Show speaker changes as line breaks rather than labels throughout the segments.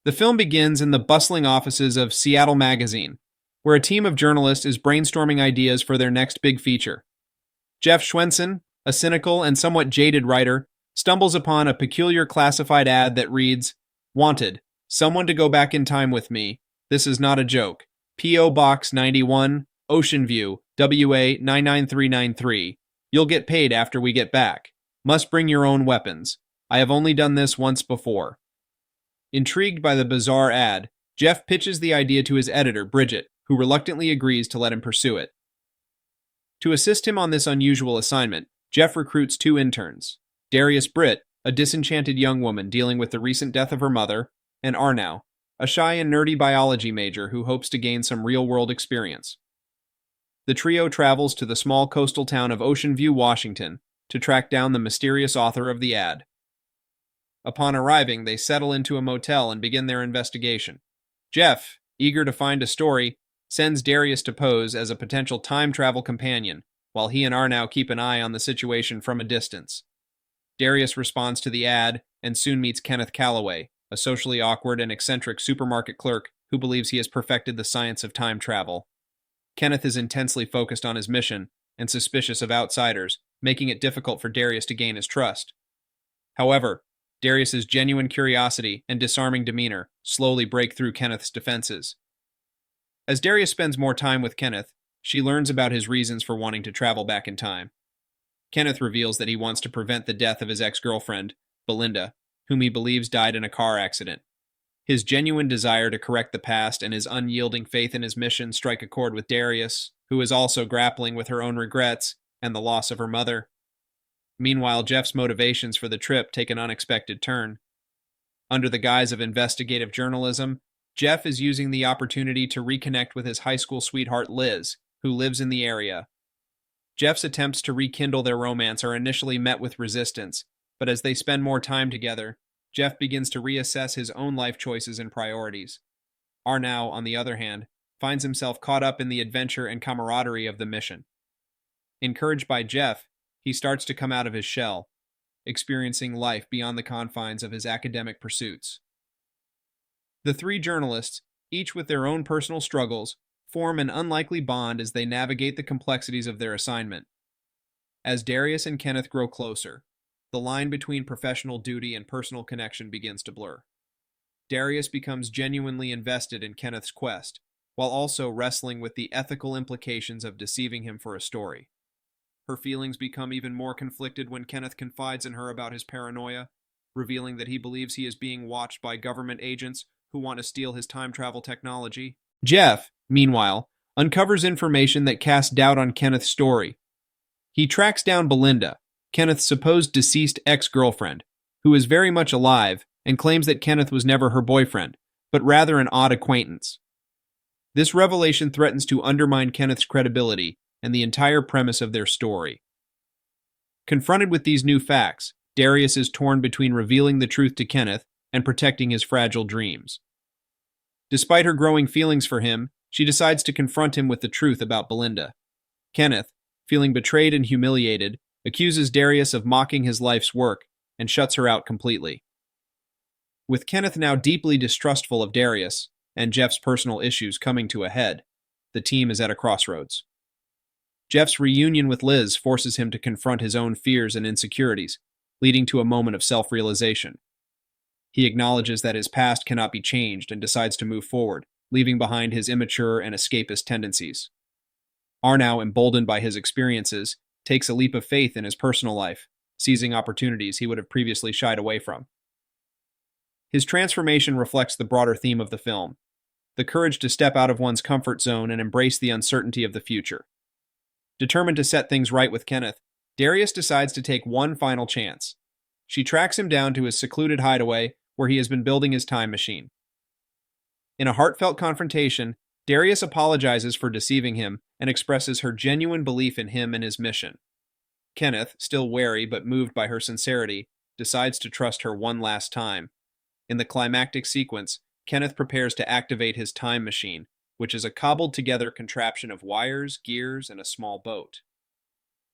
The film begins in the bustling offices of Seattle Magazine, where a team of journalists is brainstorming ideas for their next big feature. Jeff Schwensen, a cynical and somewhat jaded writer, stumbles upon a peculiar classified ad that reads, "Wanted, someone to go back in time with me. This is not a joke. P.O. Box 91, Ocean View, WA 99393. You'll get paid after we get back. Must bring your own weapons. I have only done this once before." Intrigued by the bizarre ad, Jeff pitches the idea to his editor, Bridget, who reluctantly agrees to let him pursue it. To assist him on this unusual assignment, Jeff recruits two interns, Darius Britt, a disenchanted young woman dealing with the recent death of her mother, and Arnau, a shy and nerdy biology major who hopes to gain some real-world experience. The trio travels to the small coastal town of Ocean View, Washington, to track down the mysterious author of the ad. Upon arriving, they settle into a motel and begin their investigation. Jeff, eager to find a story, sends Darius to pose as a potential time travel companion, while he and Arnau keep an eye on the situation from a distance. Darius responds to the ad and soon meets Kenneth Calloway, a socially awkward and eccentric supermarket clerk who believes he has perfected the science of time travel. Kenneth is intensely focused on his mission and suspicious of outsiders, making it difficult for Darius to gain his trust. However, Darius's genuine curiosity and disarming demeanor slowly break through Kenneth's defenses. As Darius spends more time with Kenneth, she learns about his reasons for wanting to travel back in time. Kenneth reveals that he wants to prevent the death of his ex-girlfriend, Belinda, whom he believes died in a car accident. His genuine desire to correct the past and his unyielding faith in his mission strike a chord with Darius, who is also grappling with her own regrets and the loss of her mother. Meanwhile, Jeff's motivations for the trip take an unexpected turn. Under the guise of investigative journalism, Jeff is using the opportunity to reconnect with his high school sweetheart Liz, who lives in the area. Jeff's attempts to rekindle their romance are initially met with resistance, but as they spend more time together, Jeff begins to reassess his own life choices and priorities. Arnau, on the other hand, finds himself caught up in the adventure and camaraderie of the mission. Encouraged by Jeff, he starts to come out of his shell, experiencing life beyond the confines of his academic pursuits. The three journalists, each with their own personal struggles, form an unlikely bond as they navigate the complexities of their assignment. As Darius and Kenneth grow closer, the line between professional duty and personal connection begins to blur. Darius becomes genuinely invested in Kenneth's quest, while also wrestling with the ethical implications of deceiving him for a story. Her feelings become even more conflicted when Kenneth confides in her about his paranoia, revealing that he believes he is being watched by government agents who want to steal his time travel technology. Jeff, meanwhile, uncovers information that casts doubt on Kenneth's story. He tracks down Belinda, Kenneth's supposed deceased ex-girlfriend, who is very much alive and claims that Kenneth was never her boyfriend, but rather an odd acquaintance. This revelation threatens to undermine Kenneth's credibility and the entire premise of their story. Confronted with these new facts, Darius is torn between revealing the truth to Kenneth and protecting his fragile dreams. Despite her growing feelings for him, she decides to confront him with the truth about Belinda. Kenneth, feeling betrayed and humiliated, accuses Darius of mocking his life's work and shuts her out completely. With Kenneth now deeply distrustful of Darius and Jeff's personal issues coming to a head, the team is at a crossroads. Jeff's reunion with Liz forces him to confront his own fears and insecurities, leading to a moment of self-realization. He acknowledges that his past cannot be changed and decides to move forward, leaving behind his immature and escapist tendencies. Arnau, emboldened by his experiences, takes a leap of faith in his personal life, seizing opportunities he would have previously shied away from. His transformation reflects the broader theme of the film, the courage to step out of one's comfort zone and embrace the uncertainty of the future. Determined to set things right with Kenneth, Darius decides to take one final chance. She tracks him down to his secluded hideaway where he has been building his time machine. In a heartfelt confrontation, Darius apologizes for deceiving him and expresses her genuine belief in him and his mission. Kenneth, still wary but moved by her sincerity, decides to trust her one last time. In the climactic sequence, Kenneth prepares to activate his time machine, which is a cobbled-together contraption of wires, gears, and a small boat.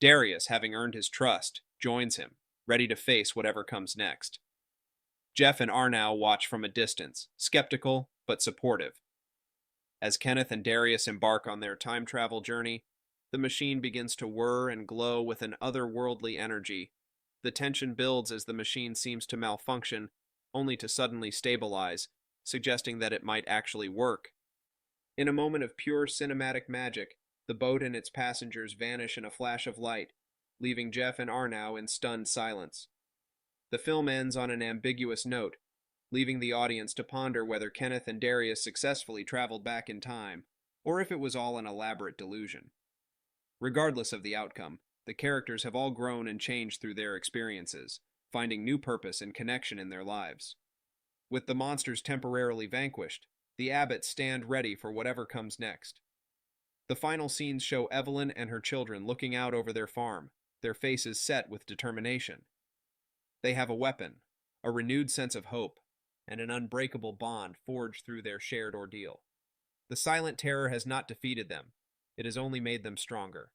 Darius, having earned his trust, joins him, ready to face whatever comes next. Jeff and Arnau watch from a distance, skeptical but supportive. As Kenneth and Darius embark on their time travel journey, the machine begins to whir and glow with an otherworldly energy. The tension builds as the machine seems to malfunction, only to suddenly stabilize, suggesting that it might actually work. In a moment of pure cinematic magic, the boat and its passengers vanish in a flash of light, leaving Jeff and Arnau in stunned silence. The film ends on an ambiguous note, leaving the audience to ponder whether Kenneth and Darius successfully traveled back in time, or if it was all an elaborate delusion. Regardless of the outcome, the characters have all grown and changed through their experiences, finding new purpose and connection in their lives. With the monsters temporarily vanquished, the Abbotts stand ready for whatever comes next. The final scenes show Evelyn and her children looking out over their farm, their faces set with determination. They have a weapon, a renewed sense of hope, and an unbreakable bond forged through their shared ordeal. The silent terror has not defeated them. It has only made them stronger.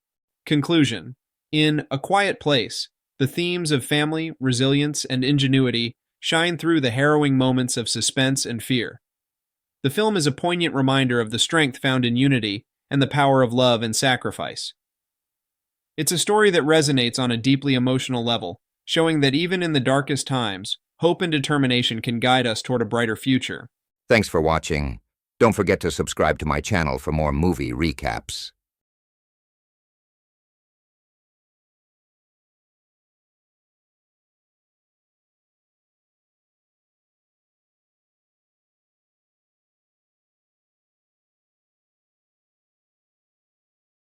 Conclusion. In A Quiet Place, the themes of family, resilience, and ingenuity shine through the harrowing moments of suspense and fear. The film is a poignant reminder of the strength found in unity and the power of love and sacrifice. It's a story that resonates on a deeply emotional level, showing that even in the darkest times, hope and determination can guide us toward a brighter future.
Thanks for watching. Don't forget to subscribe to my channel for more movie recaps.